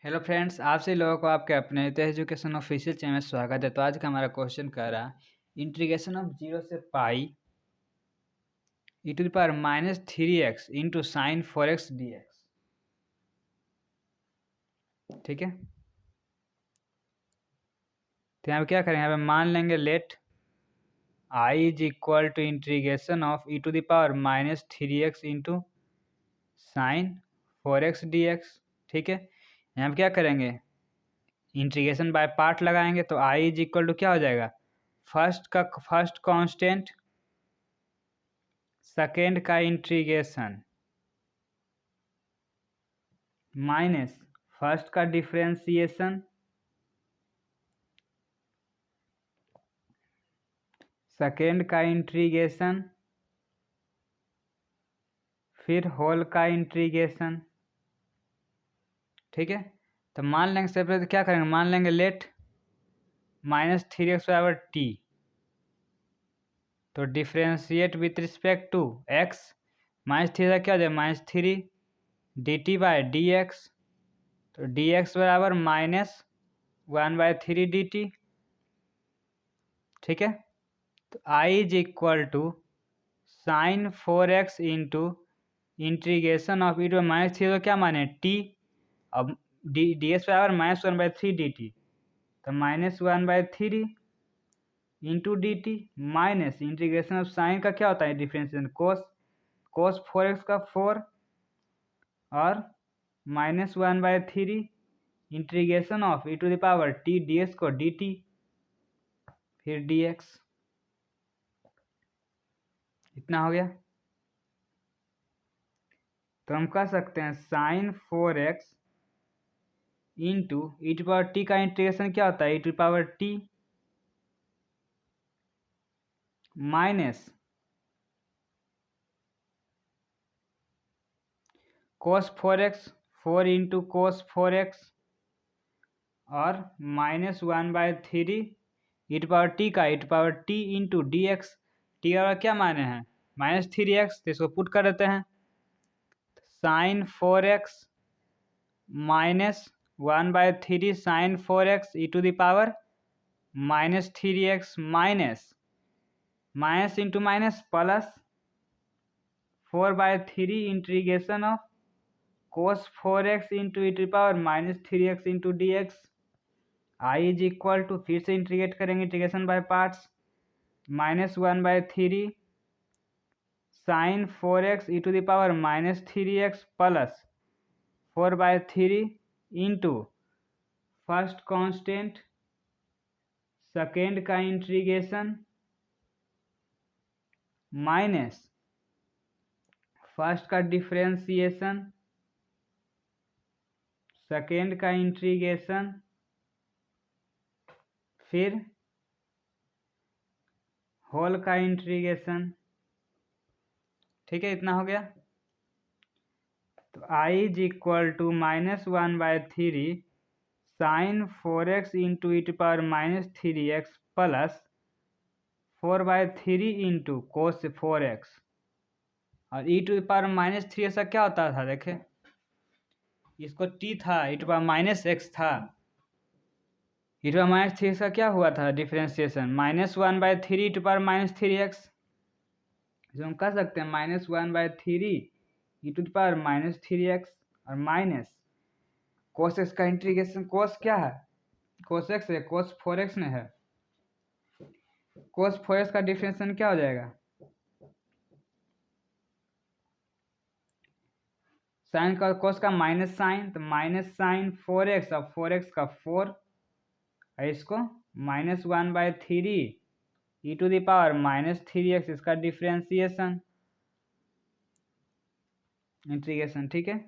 Hello friends, आप सभी लोगों को आपके अपने द एजुकेशन ऑफिशियल चैनल में स्वागत है। तो आज का हमारा क्वेश्चन कह रहा है इंटीग्रेशन ऑफ 0 से pi e to the power -3x into sine 4x dx। ठीक है, तो यहाँ पे क्या करेंगे, यहाँ पे मान लेंगे let I is equal to integration of e to the power -3x into sine 4x dx। ठीक है, यहाँ पे क्या करेंगे, इंटीग्रेशन बाय पार्ट लगाएंगे तो आई इज इक्वल टू क्या हो जाएगा, फर्स्ट कांस्टेंट सेकेंड का इंटीग्रेशन माइनस फर्स्ट का डिफरेंशिएशन सेकेंड का इंटीग्रेशन फिर होल का इंटीग्रेशन। ठीक है, तो मान लेंगे सबसे क्या करेंगे, मान लेंगे लेट -3x बराबर टी, तो differentiate with respect to x -3 का क्या हो जाए -3 dt बाय dx, तो dx बराबर -1/3 dt। ठीक है, तो i is equal to sine 4x into integration of e to -3 तो क्या माने t, अब डी एस बराबर -1/3 dt, तो -1/3 into D T minus integration of sine का क्या होता है डिफरेंशिएशन कोस 4x का 4 और -1/3 integration of e to the power t d s को डी टी फिर डी एक्स। इतना हो गया, तो हम कह सकते हैं sine 4x into e to power t का इंटीग्रेशन क्या होता है e to power t minus cos 4x 4 into cos 4x और -1/3 ई टू पावर टी का e to power t into d x. T का क्या माने हैं -3x, तो इसको पुट कर देते हैं, sine 4x -1/3 sine 4x e to the power -3x minus into minus plus 4/3 integration of cos 4x into e to the power -3x into d x. I is equal to फिर से integrate करेंगे integration by parts -1/3 sine 4x e to the power -3x plus 4/3 into first constant second का integration minus first का differentiation second का integration फिर whole का integration. ठीक है, इतना हो गया, तो I is equal to -1/3 sine 4x into e to power -3x plus 4/3 into cos 4x और ई टू पावर -3 ऐसा क्या होता था, देखे इसको t था ई टू पावर -x था, ई टू पावर -3 का क्या हुआ था differentiation -1/3 e to power -3x। जो हम कह सकते हैं -1/3 ई टू पावर -3x और माइनस कोस एक्स का इंटीग्रेशन, कोस क्या है कोस एक्स है, कोस 4x में है, कोस 4x का डिफरेंशिएशन क्या हो जाएगा साइन का कोस का माइनस साइन, तो माइनस साइन 4x और 4x का 4 और इसको -1/3 e to the power -3x इसका डिफरेंशिएशन इंटीग्रेशन। ठीक है,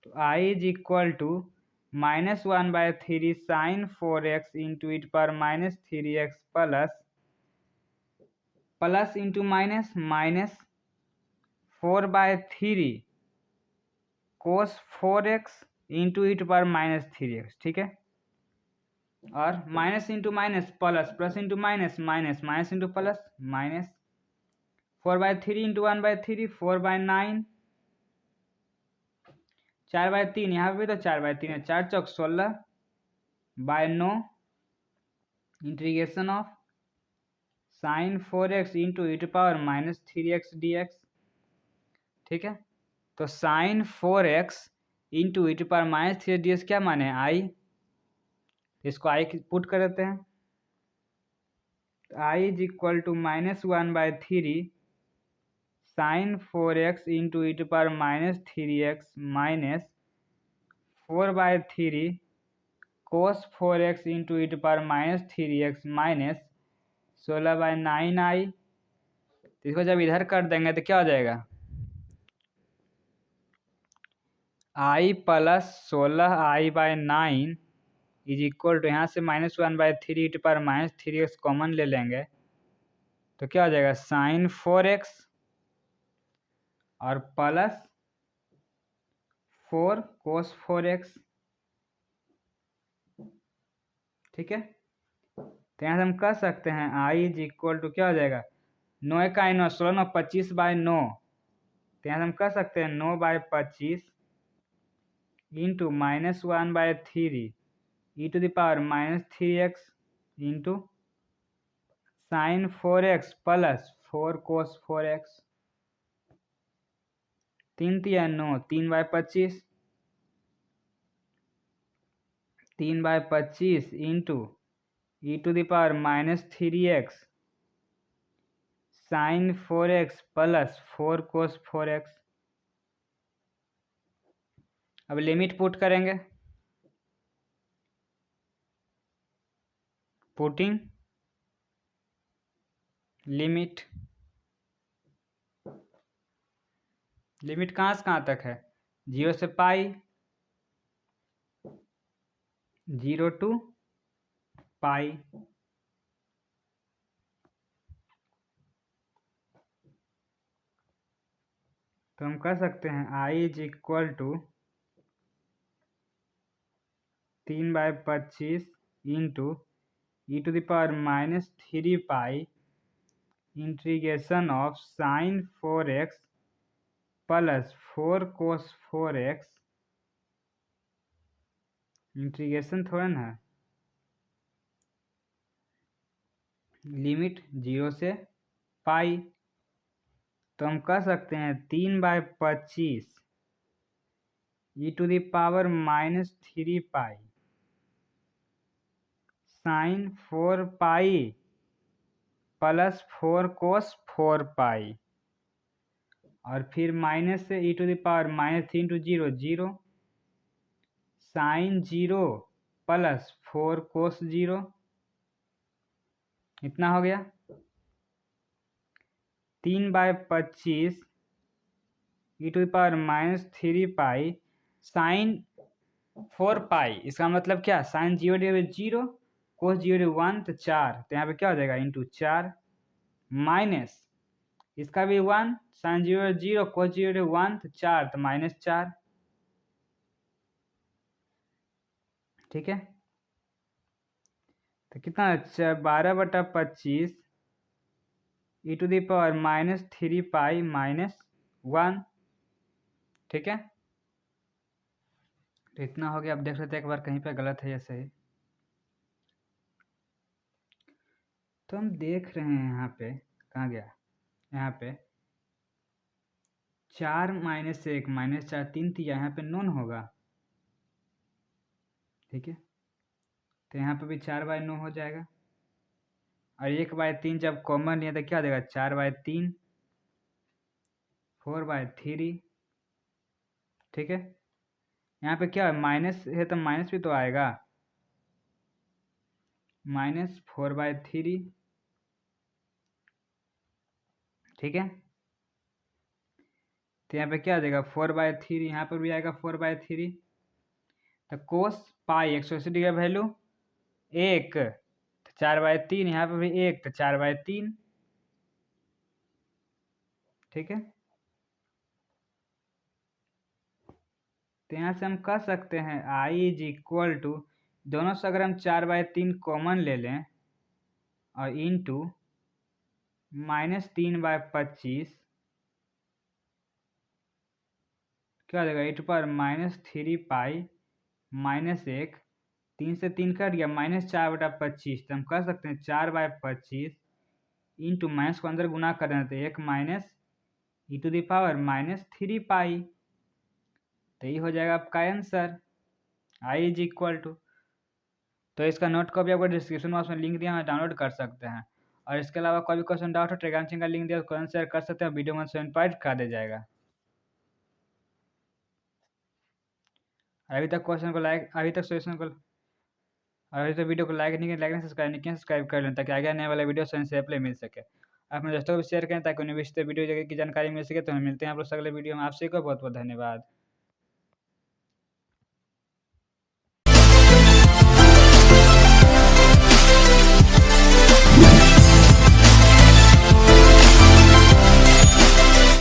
तो I is equal to -1/3 sine 4x into e to power -3x plus into minus 4/3 cos 4x into e to power -3x। ठीक है, और minus into minus plus into minus into plus minus 4/3 into 1/3 4/9 4/3, यहाँ पे भी तो 4/3 है। 4 चौक 16/9 integration of sin 4x into e⁻³ dx। ठीक है, तो sin 4x into e⁻³ dx क्या माने आई, इसको आई पुट कर देते हैं। I is equal to -1/3 sin 4x into e⁻³ minus 4/3 cos 4x into e⁻³ minus 16/9i। इसको जब इधर कर देंगे तो क्या हो जाएगा, i plus 16i/9 is equal to, यहाँ से -1/3 e⁻³ कॉमन ले लेंगे तो क्या हो जाएगा sin 4x और प्लस 4 cos 4x। ठीक है, तो यहाँ से हम कह सकते हैं i इज इक्वल टू क्या हो जाएगा, 9 का 9 16 9 25/9, तो यहाँ से हम कह सकते हैं 9/25 into -1/3 e⁻³ into sin 4x plus 4 cos 4x। 3 तिया 9, 3/25 3/25 into e⁻³ sin 4x plus 4 cos 4x। अब लिमिट पुट करेंगे, पुटिंग लिमिट, लिमिट कहाँ से कहाँ तक है, 0 से पाई, 0 टू पाई। तो हम कह सकते हैं i is equal to 3/25 into e⁻³ pi integration of sin 4x plus 4 cos 4x, integration थोड़ा ना है, लिमिट 0 से पाई। तो हम कह सकते हैं 3/25 e⁻³ पाई sin 4 पाई प्लस 4 cos 4 पाई, और फिर माइनस से e⁻³ into 0 0 sin 0 plus 4 cos 0, इतना हो गया। 3/25 e⁻³ पाई sin 4 पाई, इसका मतलब क्या, sin 0/0 cos 0/1 तो 4, तो यहाँ पे क्या हो जाएगा इंटू 4 माइनस इसका भी 1 sin 0/0 cos 0/1 तो 4, तो -4। ठीक है, तो कितना 12/25 e⁻³ पाई -1। ठीक है, तो इतना हो गया। अब देख लेते हैं एक बार कहीं पे गलत है या सही। तो हम देख रहे हैं यहाँ पे, कहाँ गया, यहाँ पे 4 - 1 -4 3 तिया, यहाँ पे नॉन होगा। ठीक है, तो यहाँ पे भी 4/9 हो जाएगा, और 1/3 जब कॉमन लिया तो क्या देगा 4/3 4/3। ठीक है, यहाँ पे क्या है माइनस है तो माइनस भी तो आएगा, -4/3। ठीक है, तो यहाँ पे क्या आ जाएगा 4/3, यहाँ पर भी आएगा 4/3। तो कोस पाई 180 का वैल्यू 1, तो 4/3, यहाँ पे भी 1 तो 4/3। ठीक है, तो यहाँ से हम कह सकते हैं i इज इक्वल टू, दोनों से अगर हम 4/3 कॉमन ले लें और इंटू -3/25, क्या हो जाएगा e⁻³ -1 3 से 3 कट गया -4/25। तो हम कर सकते हैं 4/25 इंटू माइनस को अंदर गुना कर रहे हैं तो 1 -e⁻³ तो ये हो जाएगा आपका answer I is equal to. तो इसका नोट को भी आपको डिस्क्रिप्शन बॉक्स में लिंक दिया है, डाउनलोड कर सकते हैं। और इसके अलावा कोई भी क्वेश्चन डाउट हो टेलीग्राम चैनल का लिंक दिया क्वेश्चन शेयर कर सकते हैं, वीडियो में स्वयं प्रोवाइड कर दिया जाएगा। अभी तक वीडियो को लाइक नहीं किया, लाइक सब्सक्राइब कर लें ताकि आगे आने वाला वीडियो स्वयं से प्ले मिल सके। अपने दोस्तों को शेयर करें ताकि उन्हें भी वीडियो की जानकारी मिल सके। तो हम मिलते हैं आप लोग अगले वीडियो में। आपसे को बहुत बहुत धन्यवाद।